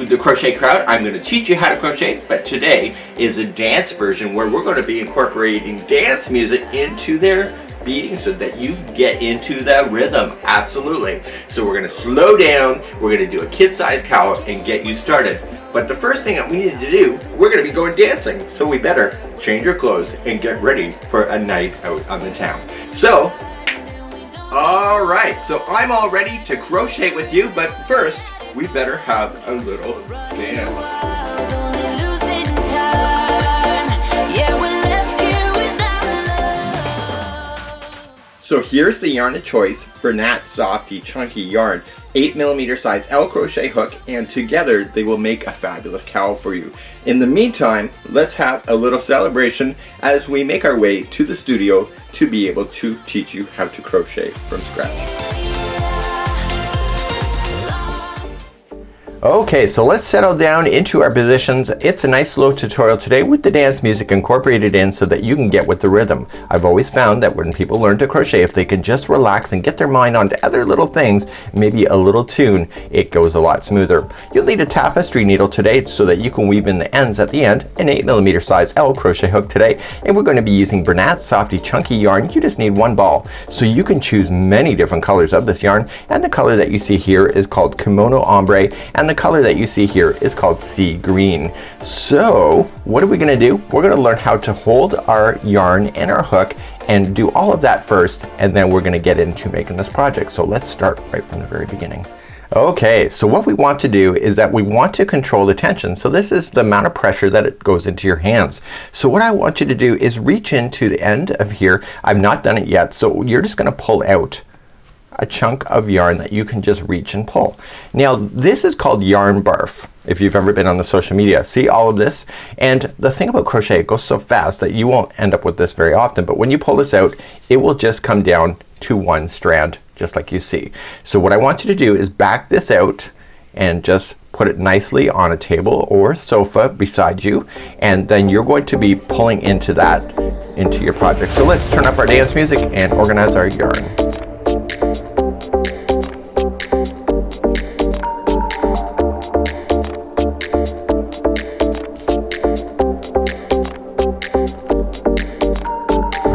the crochet crowd. I'm going to teach you how to crochet, but today is a dance version where we're going to be incorporating dance music into their beating so that you get into the rhythm. Absolutely. So we're going to slow down, we're going to do a kid-sized cowl and get you started. But the first thing that we need to do, we're going to be going dancing. So we better change your clothes and get ready for a night out on the town. So, alright, so I'm all ready to crochet with you, but first, we better have a little dance. So here's the yarn of choice, Bernat Softy Chunky Yarn, 8mm size L crochet hook, and together they will make a fabulous cowl for you. In the meantime, let's have a little celebration as we make our way to the studio to be able to teach you how to crochet from scratch. Okay, so let's settle down into our positions. It's a nice slow tutorial today with the dance music incorporated in so that you can get with the rhythm. I've always found that when people learn to crochet, if they can just relax and get their mind onto other little things, maybe a little tune, it goes a lot smoother. You'll need a tapestry needle today so that you can weave in the ends at the end, an 8mm size L crochet hook today, and we're going to be using Bernat Softy Chunky Yarn. You just need one ball. So you can choose many different colors of this yarn, and the color that you see here is called Kimono Ombre, and the color that you see here is called Sea Green. So what are we going to do? We're going to learn how to hold our yarn and our hook and do all of that first, and then we're going to get into making this project. So let's start right from the very beginning. Okay, so what we want to do is that we want to control the tension. So this is the amount of pressure that it goes into your hands. So what I want you to do is reach into the end of here. I've not done it yet, so you're just going to pull out a chunk of yarn that you can just reach and pull. Now this is called yarn barf. If you've ever been on the social media, see all of this? And the thing about crochet, it goes so fast that you won't end up with this very often, but when you pull this out, it will just come down to one strand, just like you see. So what I want you to do is back this out and just put it nicely on a table or sofa beside you, and then you're going to be pulling into that, into your project. So let's turn up our dance music and organize our yarn.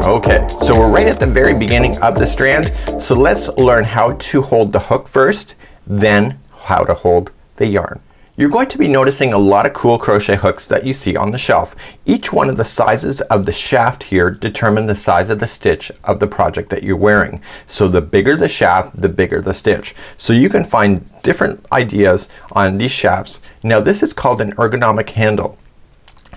Okay, so we're right at the very beginning of the strand. So let's learn how to hold the hook first, then how to hold the yarn. You're going to be noticing a lot of cool crochet hooks that you see on the shelf. Each one of the sizes of the shaft here determine the size of the stitch of the project that you're wearing. So the bigger the shaft, the bigger the stitch. So you can find different ideas on these shafts. Now this is called an ergonomic handle.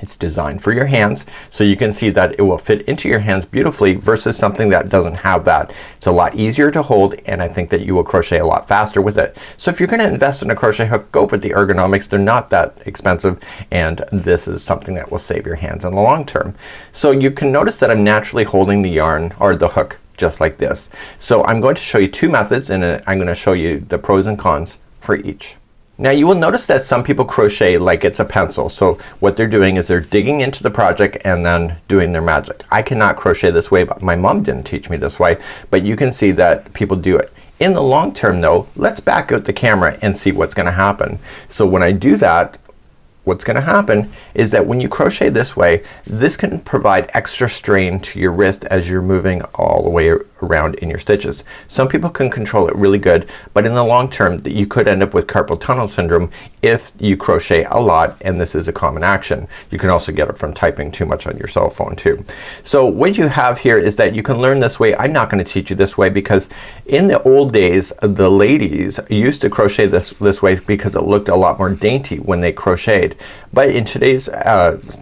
It's designed for your hands, so you can see that it will fit into your hands beautifully versus something that doesn't have that. It's a lot easier to hold, and I think that you will crochet a lot faster with it. So if you're going to invest in a crochet hook, go for the ergonomics. They're not that expensive, and this is something that will save your hands in the long term. So you can notice that I'm naturally holding the yarn or the hook just like this. So I'm going to show you two methods, and I'm going to show you the pros and cons for each. Now you will notice that some people crochet like it's a pencil. So what they're doing is they're digging into the project and then doing their magic. I cannot crochet this way, but my mom didn't teach me this way, but you can see that people do it. In the long term though, let's back out the camera and see what's going to happen. So when I do that, what's going to happen is that when you crochet this way, this can provide extra strain to your wrist as you're moving all the way around in your stitches. Some people can control it really good, but in the long term you could end up with carpal tunnel syndrome if you crochet a lot, and this is a common action. You can also get it from typing too much on your cell phone too. So what you have here is that you can learn this way. I'm not going to teach you this way because in the old days the ladies used to crochet this way because it looked a lot more dainty when they crocheted. But in today's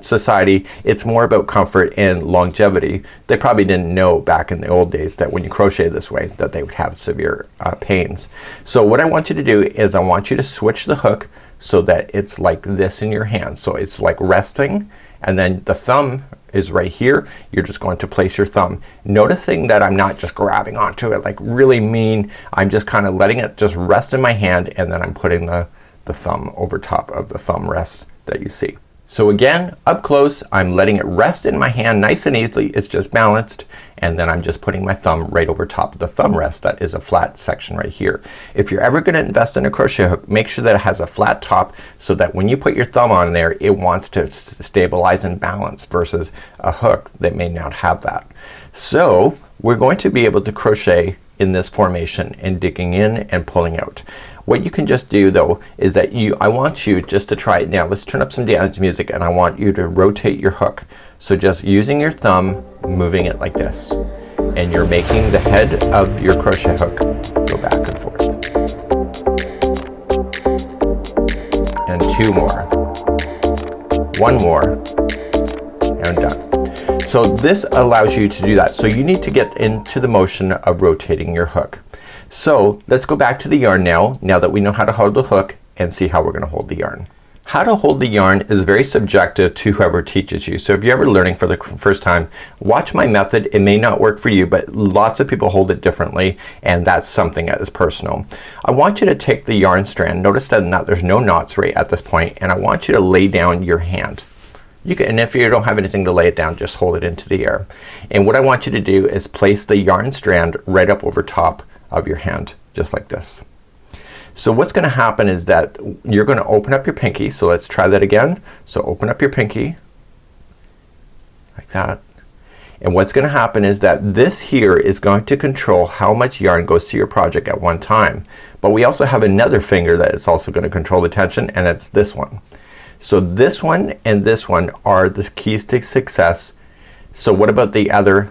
society, it's more about comfort and longevity. They probably didn't know back in the old days that when you crochet this way that they would have severe pains. So what I want you to do is I want you to switch the hook so that it's like this in your hand. So it's like resting, and then the thumb is right here. You're just going to place your thumb. Noticing that I'm not just grabbing onto it like really mean. I'm just kind of letting it just rest in my hand, and then I'm putting the thumb over top of the thumb rest that you see. So again, up close, I'm letting it rest in my hand nice and easily. It's just balanced, and then I'm just putting my thumb right over top of the thumb rest. That is a flat section right here. If you're ever gonna invest in a crochet hook, make sure that it has a flat top so that when you put your thumb on there, it wants to stabilize and balance, versus a hook that may not have that. So we're going to be able to crochet in this formation and digging in and pulling out. What you can just do though is that I want you just to try it now. Let's turn up some dance music, and I want you to rotate your hook. So just using your thumb, moving it like this, and you're making the head of your crochet hook go back and forth. And 2 more. 1 more, and done. So this allows you to do that. So you need to get into the motion of rotating your hook. So let's go back to the yarn now that we know how to hold the hook, and see how we're gonna hold the yarn. How to hold the yarn is very subjective to whoever teaches you. So if you're ever learning for the first time, watch my method. It may not work for you, but lots of people hold it differently, and that's something that is personal. I want you to take the yarn strand. Notice that there's no knots right at this point, and I want you to lay down your hand. You can, and if you don't have anything to lay it down, just hold it into the air. And what I want you to do is place the yarn strand right up over top of your hand, just like this. So what's gonna happen is that you're gonna open up your pinky. So let's try that again. So open up your pinky like that. And what's gonna happen is that this here is going to control how much yarn goes to your project at one time. But we also have another finger that is also gonna control the tension, and it's this one. So this one and this one are the keys to success. So what about the other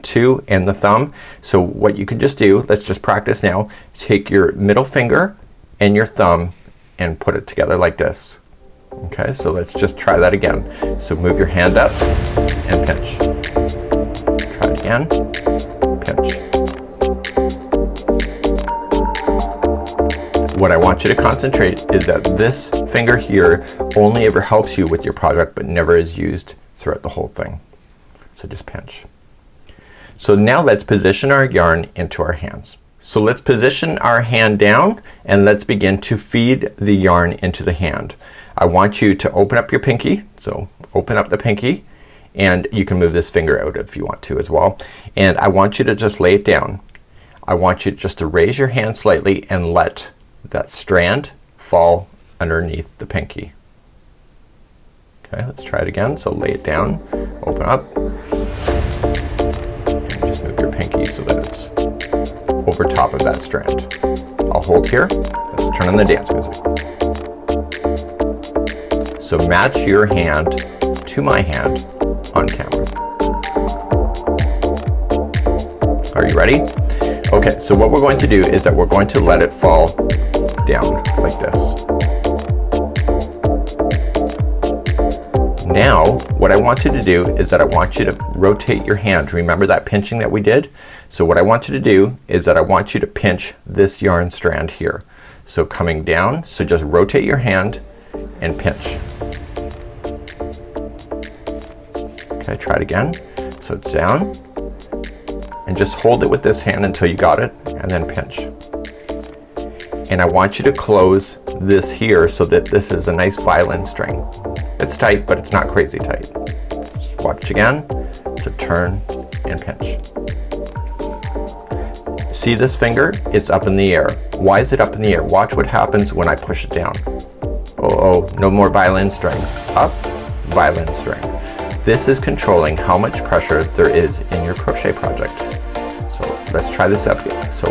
2 and the thumb? So what you can just do, let's just practice now. Take your middle finger and your thumb and put it together like this. Okay, so let's just try that again. So move your hand up and pinch. Try it again. Pinch. What I want you to concentrate is that this finger here only ever helps you with your project, but never is used throughout the whole thing. So just pinch. So now let's position our yarn into our hands. So let's position our hand down, and let's begin to feed the yarn into the hand. I want you to open up your pinky. So open up the pinky, and you can move this finger out if you want to as well. And I want you to just lay it down. I want you just to raise your hand slightly and let that strand fall underneath the pinky. Okay, let's try it again. So lay it down, open up, and just move your pinky so that it's over top of that strand. I'll hold here. Let's turn on the dance music. So match your hand to my hand on camera. Are you ready? Okay, so what we're going to do is that we're going to let it fall down like this. Now what I want you to do is that I want you to rotate your hand. Remember that pinching that we did? So what I want you to do is that I want you to pinch this yarn strand here. So coming down, so just rotate your hand and pinch. Okay, try it again. So it's down, and just hold it with this hand until you got it, and then pinch. And I want you to close this here so that this is a nice violin string. It's tight, but it's not crazy tight. Just watch again to turn and pinch. See this finger? It's up in the air. Why is it up in the air? Watch what happens when I push it down. Oh, no more violin string. Up, violin string. This is controlling how much pressure there is in your crochet project. So let's try this up again. So,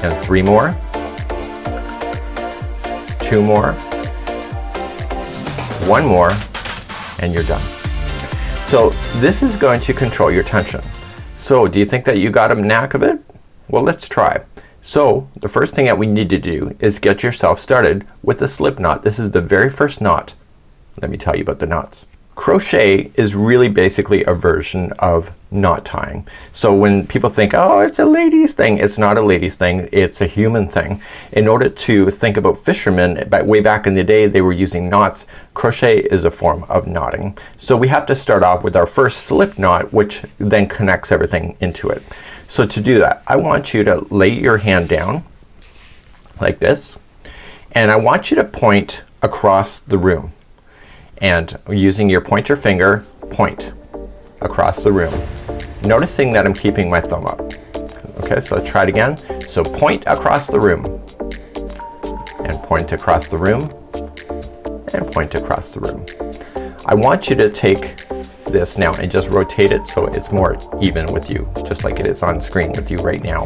and 3 more, 2 more, 1 more, and you're done. So this is going to control your tension. So do you think that you got a knack of it? Well, let's try. So the first thing that we need to do is get yourself started with a slip knot. This is the very first knot. Let me tell you about the knots. Crochet is really basically a version of knot tying. So when people think, oh, it's a ladies thing, it's not a ladies thing, it's a human thing. In order to think about fishermen, way back in the day they were using knots. Crochet is a form of knotting. So we have to start off with our first slip knot, which then connects everything into it. So to do that, I want you to lay your hand down like this, and I want you to point across the room. and using your pointer finger, point across the room, noticing that I'm keeping my thumb up. Okay, so let's try it again. So point across the room, and point across the room, and point across the room. I want you to take this now and just rotate it so it's more even with you, just like it is on screen with you right now.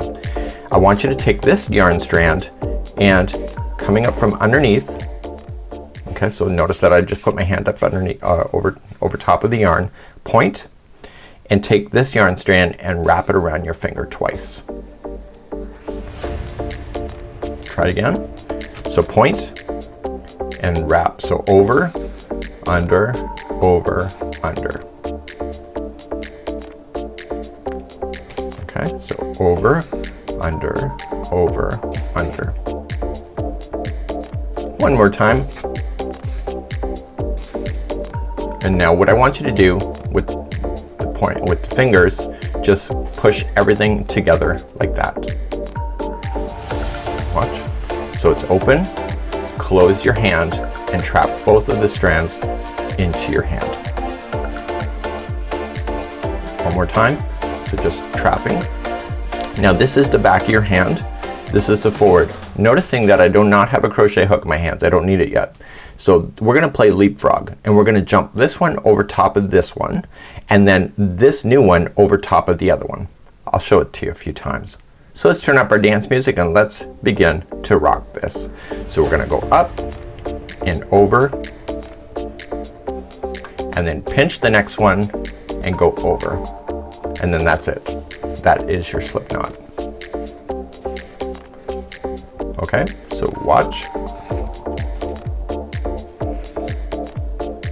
I want you to take this yarn strand and coming up from underneath, okay, so notice that I just put my hand up underneath, over top of the yarn, point, and take this yarn strand and wrap it around your finger twice. Try it again. So point and wrap, so over, under, over, under. Okay, so over, under, over, under. One more time. And now what I want you to do with the point, with the fingers, just push everything together like that. Watch. So it's open, close your hand, and trap both of the strands into your hand. One more time. So just trapping. Now this is the back of your hand. This is the forward. Noticing that I do not have a crochet hook in my hands. I don't need it yet. So we're gonna play leapfrog, and we're gonna jump this one over top of this one, and then this new one over top of the other one. I'll show it to you a few times. So let's turn up our dance music and let's begin to rock this. So we're gonna go up and over, and then pinch the next one and go over. And then that's it. That is your slip knot. Okay, so watch.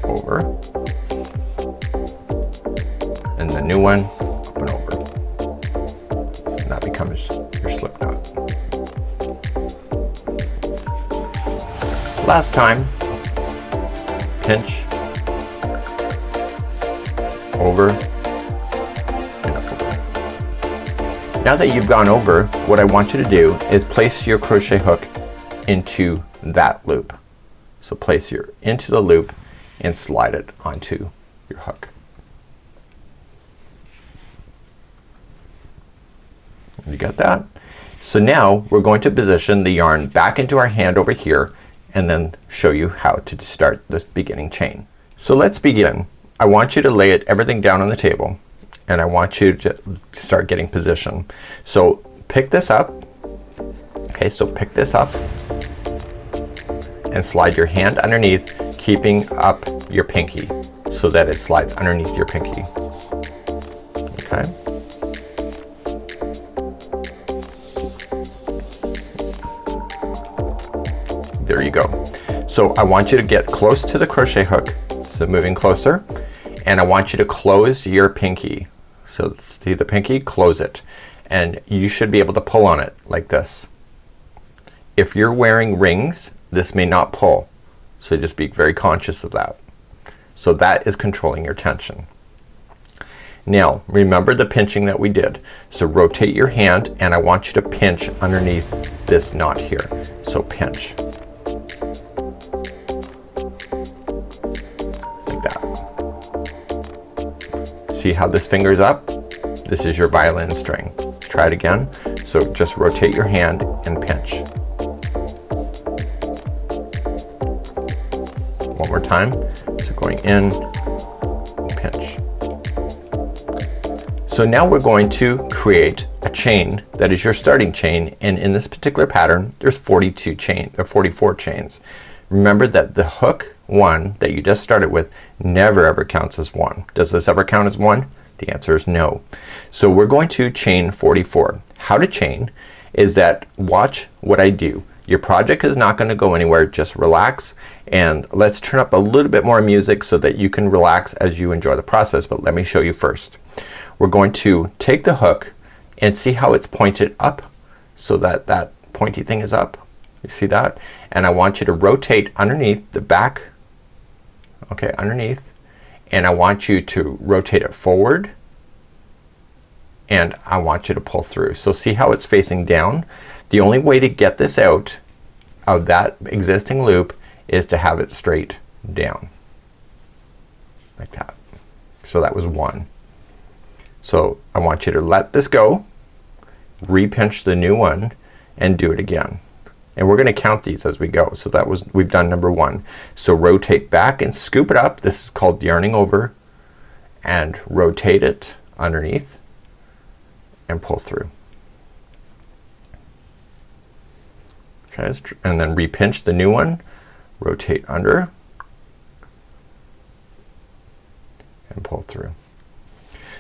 Over. And the new one, up and over. And that becomes your slip knot. Last time, pinch, over, and up over. Now that you've gone over, what I want you to do is place your crochet hook into that loop. So place your into the loop and slide it onto your hook. You got that? So now we're going to position the yarn back into our hand over here and then show you how to start this beginning chain. So let's begin. I want you to lay everything down on the table, and I want you to start getting position. So pick this up. Okay, so pick this up and slide your hand underneath, keeping up your pinky so that it slides underneath your pinky. Okay. There you go. So I want you to get close to the crochet hook, so moving closer, and I want you to close your pinky. So see the pinky? Close it. And you should be able to pull on it like this. If you're wearing rings, this may not pull. So just be very conscious of that. So that is controlling your tension. Now remember the pinching that we did. So rotate your hand and I want you to pinch underneath this knot here. So pinch. Like that. See how this finger's up? This is your violin string. Try it again. So just rotate your hand and pinch. One more time. So going in, pinch. So now we're going to create a chain that is your starting chain, and in this particular pattern there's 44 chains. Remember that the hook one that you just started with never ever counts as one. Does this ever count as one? The answer is no. So we're going to chain 44. How to chain is that, watch what I do. Your project is not going to go anywhere. Just relax, and let's turn up a little bit more music so that you can relax as you enjoy the process. But let me show you first. We're going to take the hook and see how it's pointed up, so that that pointy thing is up. You see that? And I want you to rotate underneath the back, okay, underneath, and I want you to rotate it forward, and I want you to pull through. So see how it's facing down? The only way to get this out of that existing loop is to have it straight down. like that. So that was 1. So I want you to let this go, re-pinch the new one, and do it again. And we're gonna count these as we go. So that was, we've done number 1. So rotate back and scoop it up. This is called yarning over, and rotate it underneath and pull through. Okay, and then re-pinch the new one, rotate under and pull through.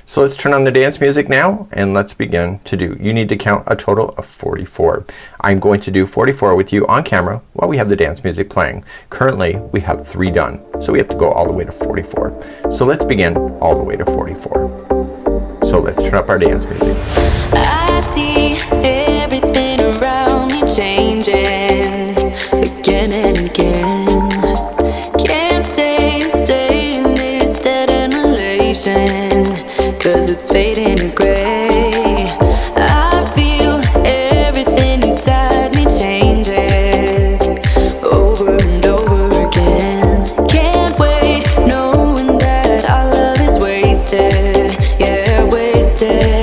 So let's turn on the dance music now and let's begin to do. You need to count a total of 44. I'm going to do 44 with you on camera while we have the dance music playing. Currently we have 3 done, so we have to go all the way to 44. So let's begin all the way to 44. So let's turn up our dance music. I see everything around me changing again and again. Can't stay in this dead-end relation, 'cause it's fading to gray. I feel everything inside me changes over and over again. Can't wait knowing that our love is wasted, yeah, wasted.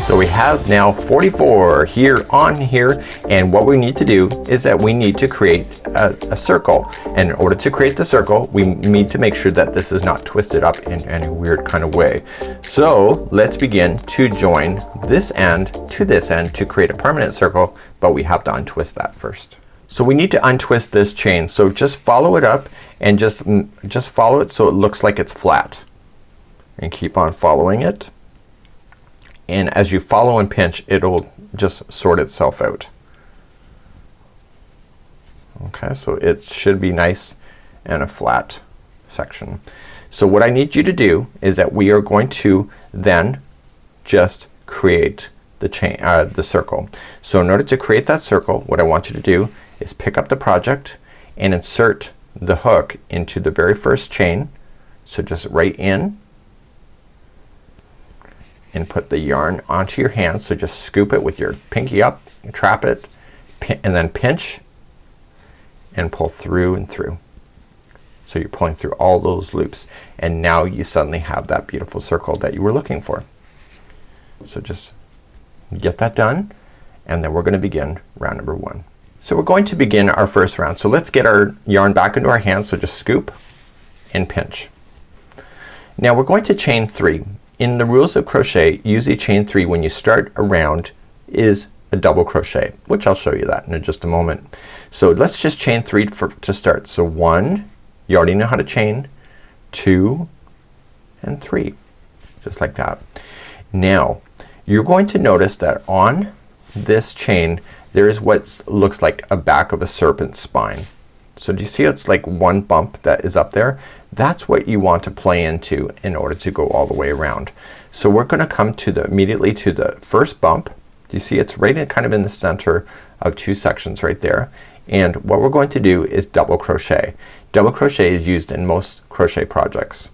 So we have now 44 here on here, and what we need to do is that we need to create a circle. And in order to create the circle, we need to make sure that this is not twisted up in any weird kind of way. So let's begin to join this end to this end to create a permanent circle, but we have to untwist that first. So we need to untwist this chain. So just follow it up and just follow it so it looks like it's flat. And keep on following it. And as you follow and pinch, it'll just sort itself out. Okay, so it should be nice and a flat section. So what I need you to do is that we are going to then just create the chain, the circle. So in order to create that circle, what I want you to do is pick up the project and insert the hook into the very first chain. So just right in, and put the yarn onto your hand. So just scoop it with your pinky up, trap it, and then pinch and pull through and through. So you're pulling through all those loops, and now you suddenly have that beautiful circle that you were looking for. So just get that done, and then we're going to begin round number 1. So we're going to begin our first round. So let's get our yarn back into our hands. So just scoop and pinch. Now we're going to chain 3. In the rules of crochet, usually chain 3 when you start a round is a double crochet, which I'll show you that in just a moment. So let's just chain 3 to start. So 1, you already know how to chain, 2 and 3, just like that. Now you're going to notice that on this chain there is what looks like a back of a serpent spine. So do you see it's like one bump that is up there? That's what you want to play into in order to go all the way around. So we're gonna come to immediately to the first bump. Do you see it's right in kind of in the center of 2 sections right there. And what we're going to do is double crochet. Double crochet is used in most crochet projects.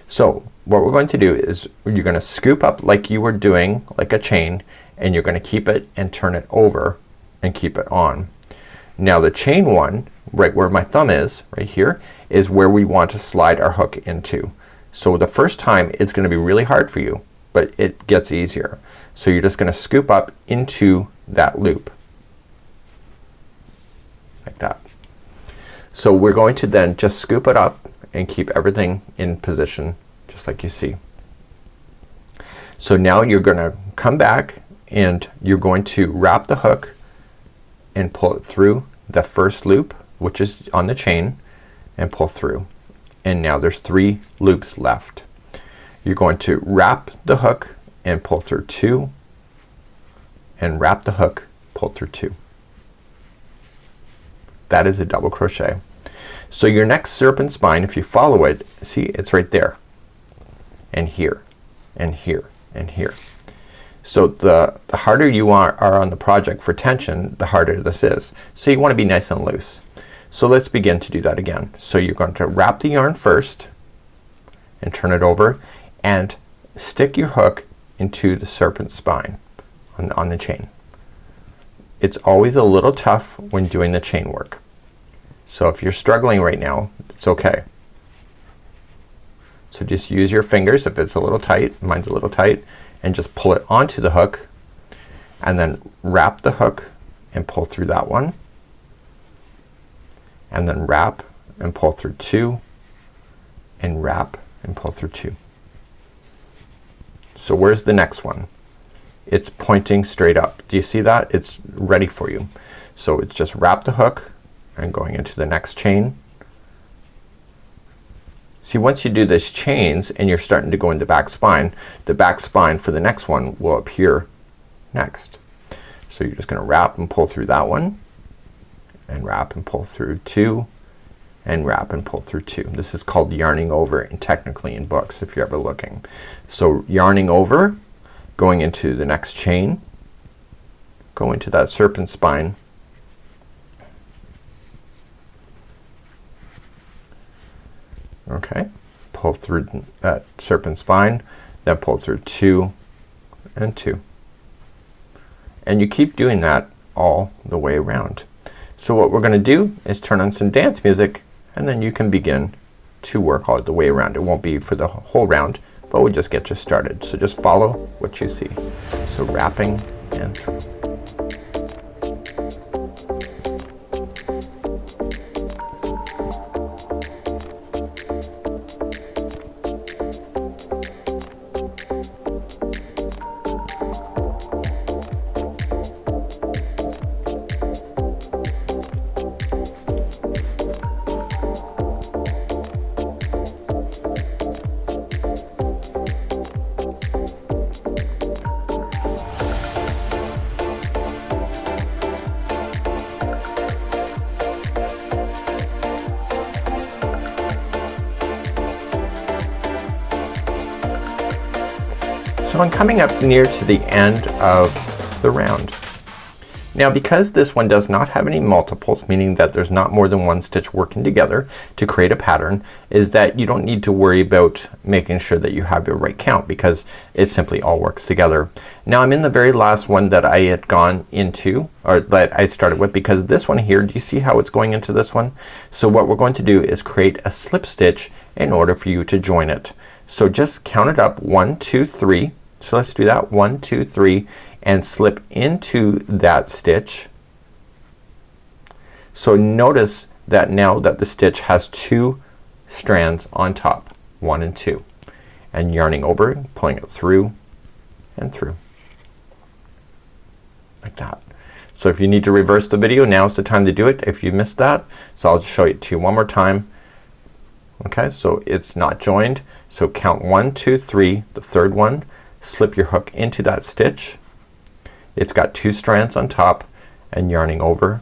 So what we're going to do is you're gonna scoop up like you were doing like a chain, and you're gonna keep it and turn it over and keep it on. Now the chain one, right where my thumb is, right here, is where we want to slide our hook into. So the first time it's gonna be really hard for you, but it gets easier. So you're just gonna scoop up into that loop like that. So we're going to then just scoop it up and keep everything in position just like you see. So now you're gonna come back and you're going to wrap the hook and pull it through the first loop, which is on the chain, and pull through. And now there's 3 loops left. You're going to wrap the hook and pull through 2 and wrap the hook, pull through 2. That is a double crochet. So your next serpent spine, if you follow it, see it's right there and here and here and here. So the harder you are on the project for tension, the harder this is. So you want to be nice and loose. So let's begin to do that again. So you're going to wrap the yarn first and turn it over and stick your hook into the serpent spine on the chain. It's always a little tough when doing the chain work. So if you're struggling right now, it's okay. So just use your fingers if it's a little tight, mine's a little tight, and just pull it onto the hook and then wrap the hook and pull through that one, and then wrap and pull through 2 and wrap and pull through 2. So where's the next one? It's pointing straight up. Do you see that? It's ready for you. So it's just wrap the hook and going into the next chain. See, once you do this chains and you're starting to go in the back spine for the next one will appear next. So you're just gonna wrap and pull through that one and wrap and pull through 2 and wrap and pull through 2. This is called yarning over, and technically in books if you're ever looking. So yarning over, going into the next chain, go into that serpent spine, okay, pull through that serpent spine, then pull through 2 and 2, and you keep doing that all the way around. So what we're gonna do is turn on some dance music, and then you can begin to work all the way around. It won't be for the whole round, but we'll just get you started. So just follow what you see. So wrapping and through. So I'm coming up near to the end of the round. Now because this one does not have any multiples, meaning that there's not more than one stitch working together to create a pattern, is that you don't need to worry about making sure that you have your right count because it simply all works together. Now I'm in the very last one that I had gone into, or that I started with, because this one here, do you see how it's going into this one? So what we're going to do is create a slip stitch in order for you to join it. So just count it up, 1, 2, 3. So let's do that, 1, 2, 3, and slip into that stitch. So notice that now that the stitch has 2 strands on top, 1 and 2, and yarning over, pulling it through and through like that. So if you need to reverse the video, now's the time to do it if you missed that. So I'll just show it to you one more time. Okay, so it's not joined, so count 1, 2, 3, the third one, slip your hook into that stitch. It's got 2 strands on top, and yarning over,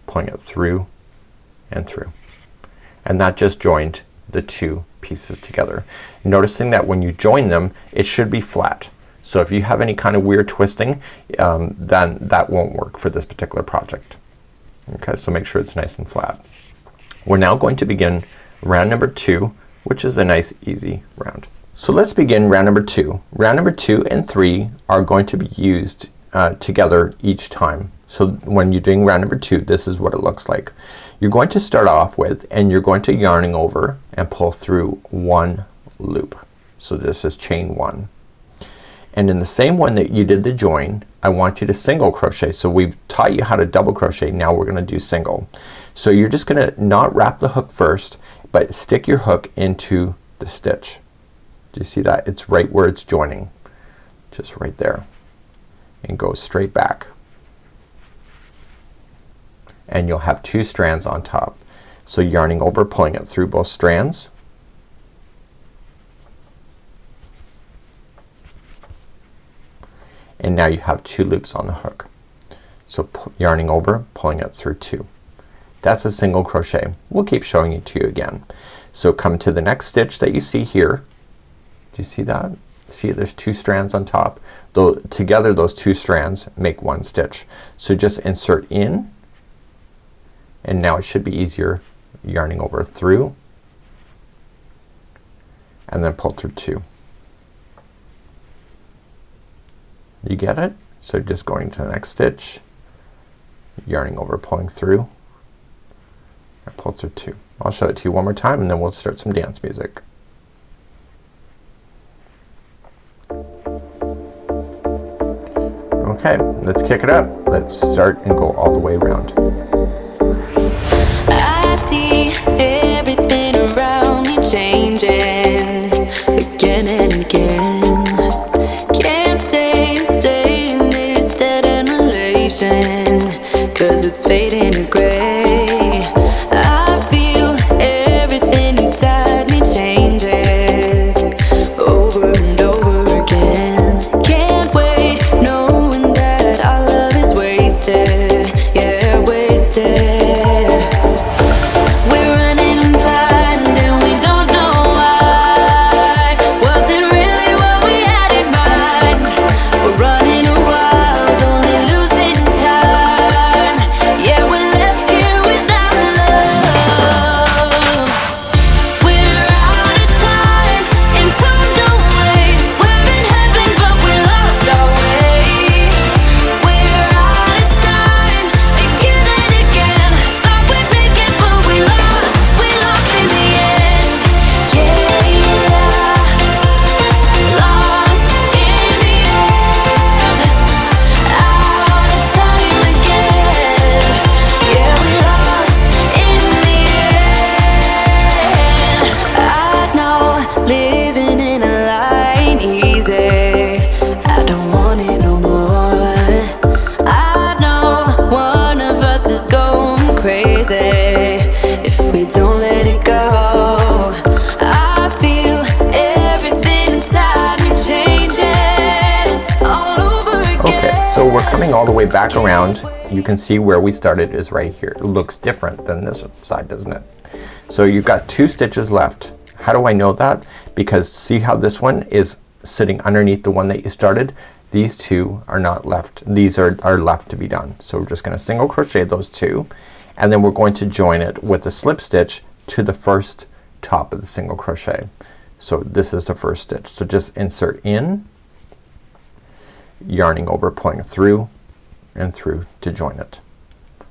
pulling it through and through, and that just joined the 2 pieces together. Noticing that when you join them it should be flat. So if you have any kind of weird twisting, then that won't work for this particular project. Okay, so make sure it's nice and flat. We're now going to begin round number 2, which is a nice easy round. So let's begin round number 2. Round number 2 and 3 are going to be used together each time. So when you're doing round number 2, this is what it looks like. You're going to start off with, and you're going to yarning over and pull through 1 loop. So this is chain 1. And in the same one that you did the join, I want you to single crochet. So we've taught you how to double crochet, now we're gonna do single. So you're just gonna not wrap the hook first, but stick your hook into the stitch. Do you see that? It's right where it's joining, just right there, and go straight back, and you'll have 2 strands on top. So yarning over, pulling it through both strands, and now you have 2 loops on the hook. So yarning over, pulling it through 2. That's a single crochet. We'll keep showing it to you again. So come to the next stitch that you see here. Do you see that? See, there's 2 strands on top. Though together those 2 strands make 1 stitch. So just insert in, and now it should be easier, yarning over through, and then pull through 2. You get it? So just going to the next stitch, yarning over, pulling through, and pull through 2. I'll show it to you one more time and then we'll start some dance music. Okay, let's kick it up. Let's start and go all the way around. I see everything around me changing again and again. Can't stay in this dead-end relation, 'cause it's fading to gray. I feel everything inside me changes over and over again. Can't wait knowing that our love is wasted, yeah, wasted. We're coming all the way back around. You can see where we started is right here. It looks different than this side, doesn't it? So you've got 2 stitches left. How do I know that? Because see how this one is sitting underneath the one that you started? These 2 are not left. These are left to be done. So we're just gonna single crochet those 2, and then we're going to join it with a slip stitch to the first top of the single crochet. So this is the first stitch. So just insert in, yarning over, pulling through and through to join it.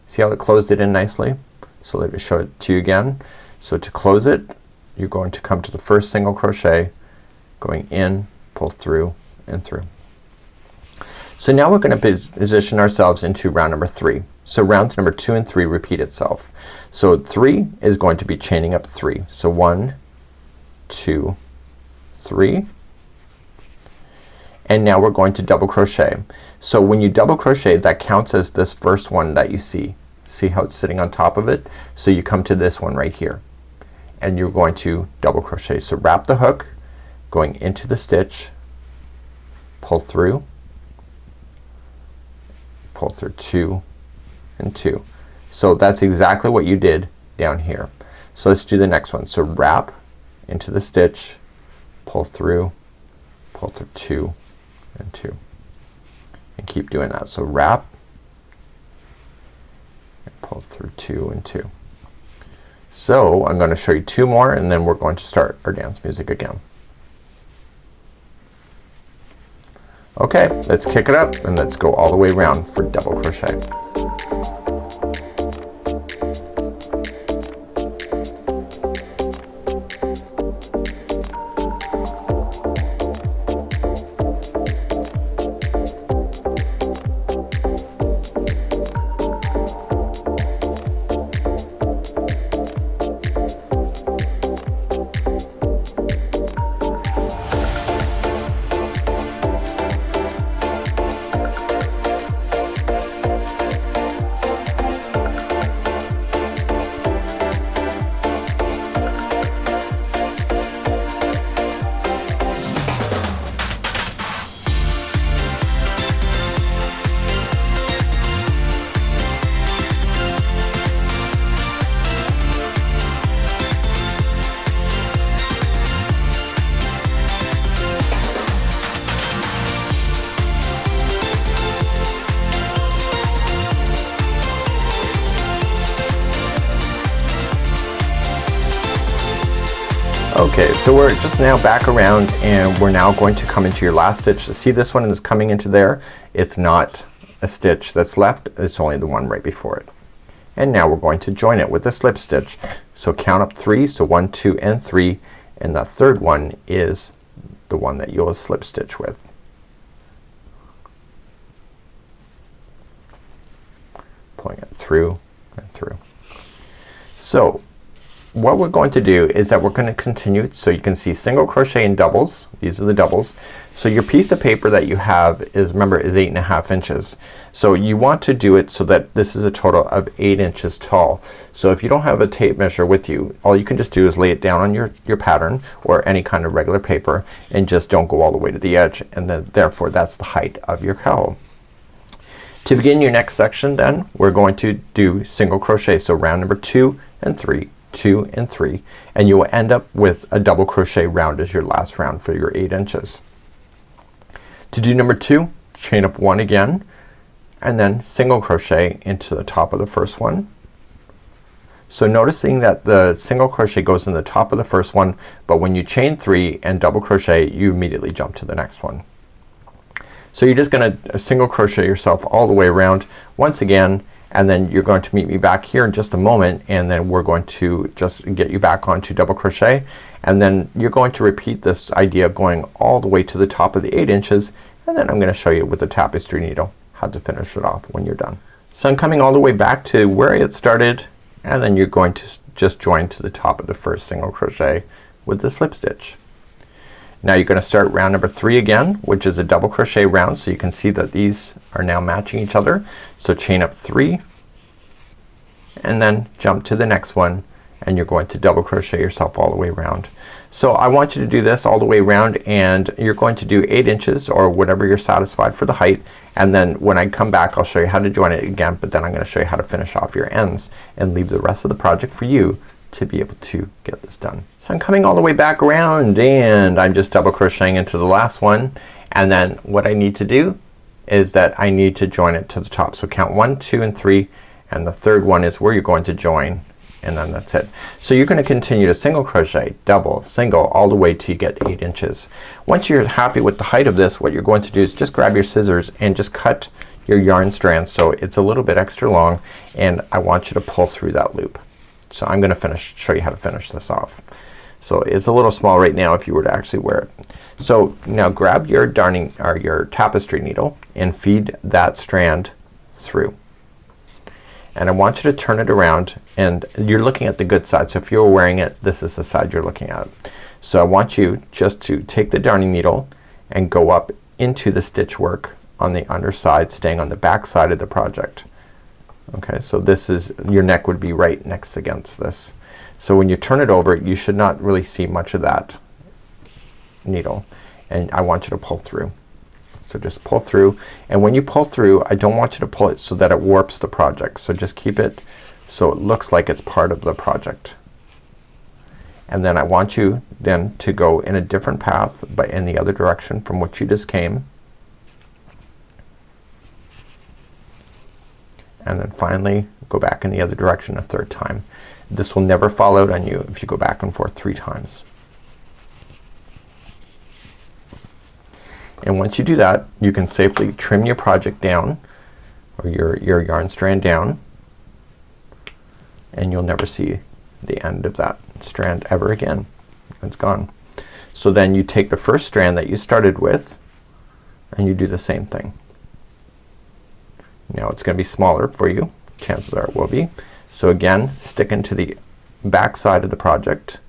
See how it closed it in nicely? So let me show it to you again. So to close it, you're going to come to the first single crochet, going in, pull through and through. So now we're going to position ourselves into round number 3. So rounds number 2 and 3 repeat itself. So 3 is going to be chaining up 3. So 1, 2, 3. And now we're going to double crochet. So when you double crochet, that counts as this first one that you see. See how it's sitting on top of it? So you come to this one right here, and you're going to double crochet. So wrap the hook, going into the stitch, pull through 2 and 2. So that's exactly what you did down here. So let's do the next one. So wrap into the stitch, pull through 2 and 2, and keep doing that. So wrap and pull through 2 and 2. So I'm going to show you 2 more and then we're going to start our dance music again. Okay, let's kick it up and let's go all the way around for double crochet. Okay, so we're just now back around and we're now going to come into your last stitch. So see, this one is coming into there. It's not a stitch that's left, it's only the one right before it. And now we're going to join it with a slip stitch. So count up 3, so 1, 2, and 3, and the third one is the one that you'll slip stitch with. Pulling it through and through. So what we're going to do is that we're going to continue, so you can see single crochet in doubles. These are the doubles. So your piece of paper that you have is, remember, is 8.5 inches. So you want to do it so that this is a total of 8 inches tall. So if you don't have a tape measure with you, all you can just do is lay it down on your pattern or any kind of regular paper and just don't go all the way to the edge, and then therefore that's the height of your cowl. To begin your next section then, we're going to do single crochet. So round number 2 and 3. 2 and 3, and you will end up with a double crochet round as your last round for your 8 inches. To do number 2, chain up 1 again and then single crochet into the top of the first one. So noticing that the single crochet goes in the top of the first one, but when you chain 3 and double crochet, you immediately jump to the next one. So you're just gonna single crochet yourself all the way around once again, and then you're going to meet me back here in just a moment, and then we're going to just get you back onto double crochet, and then you're going to repeat this idea going all the way to the top of the 8 inches, and then I'm gonna show you with the tapestry needle how to finish it off when you're done. So I'm coming all the way back to where it started, and then you're going to just join to the top of the first single crochet with the slip stitch. Now you're gonna start round number 3 again, which is a double crochet round, so you can see that these are now matching each other. So chain up 3 and then jump to the next one, and you're going to double crochet yourself all the way around. So I want you to do this all the way around, and you're going to do 8 inches or whatever you're satisfied for the height, and then when I come back I'll show you how to join it again, but then I'm gonna show you how to finish off your ends and leave the rest of the project for you to be able to get this done. So I'm coming all the way back around, and I'm just double crocheting into the last one, and then what I need to do is that I need to join it to the top. So count 1, 2, and 3, and the third one is where you're going to join, and then that's it. So you're gonna continue to single crochet, double, single, all the way till you get 8 inches. Once you're happy with the height of this, what you're going to do is just grab your scissors and just cut your yarn strands so it's a little bit extra long, and I want you to pull through that loop. So I'm gonna show you how to finish this off. So it's a little small right now if you were to actually wear it. So now grab your darning or your tapestry needle and feed that strand through. And I want you to turn it around, and you're looking at the good side. So if you're wearing it, this is the side you're looking at. So I want you just to take the darning needle and go up into the stitch work on the underside, staying on the back side of the project. Okay, so this is, your neck would be right next against this. So when you turn it over, you should not really see much of that needle, and I want you to pull through. So just pull through, and when you pull through, I don't want you to pull it so that it warps the project. So just keep it so it looks like it's part of the project. And then I want you then to go in a different path, but in the other direction from which you just came. And then finally go back in the other direction a third time. This will never fall out on you if you go back and forth 3 times. And once you do that, you can safely trim your project down, or your yarn strand down, and you'll never see the end of that strand ever again. It's gone. So then you take the first strand that you started with and you do the same thing. Now it's gonna be smaller for you. Chances are it will be. So again, sticking to the back side of the project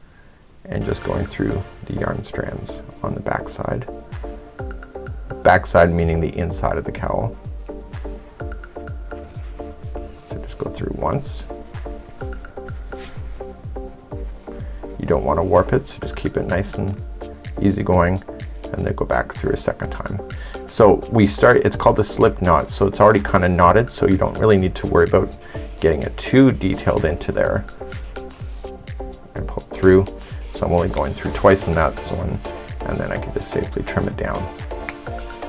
and just going through the yarn strands on the back side. Back side meaning the inside of the cowl. So just go through once. You don't want to warp it, so just keep it nice and easy going, and then go back through a second time. So we start, it's called the Slipknot, so it's already kind of knotted, so you don't really need to worry about getting it too detailed into there. And pull through. So I'm only going through twice in that one, and then I can just safely trim it down,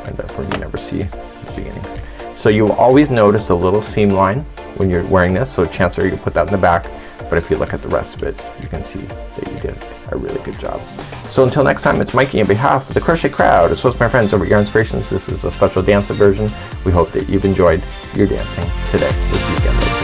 and therefore you never see the beginning. So you will always notice a little seam line when you're wearing this, so chances are you can put that in the back, but if you look at the rest of it, you can see that you did it. a really good job. So until next time, it's Mikey on behalf of the Crochet Crowd, as well as my friends over at Yarn Inspirations. This is a special dance version. We hope that you've enjoyed your dancing today, this weekend.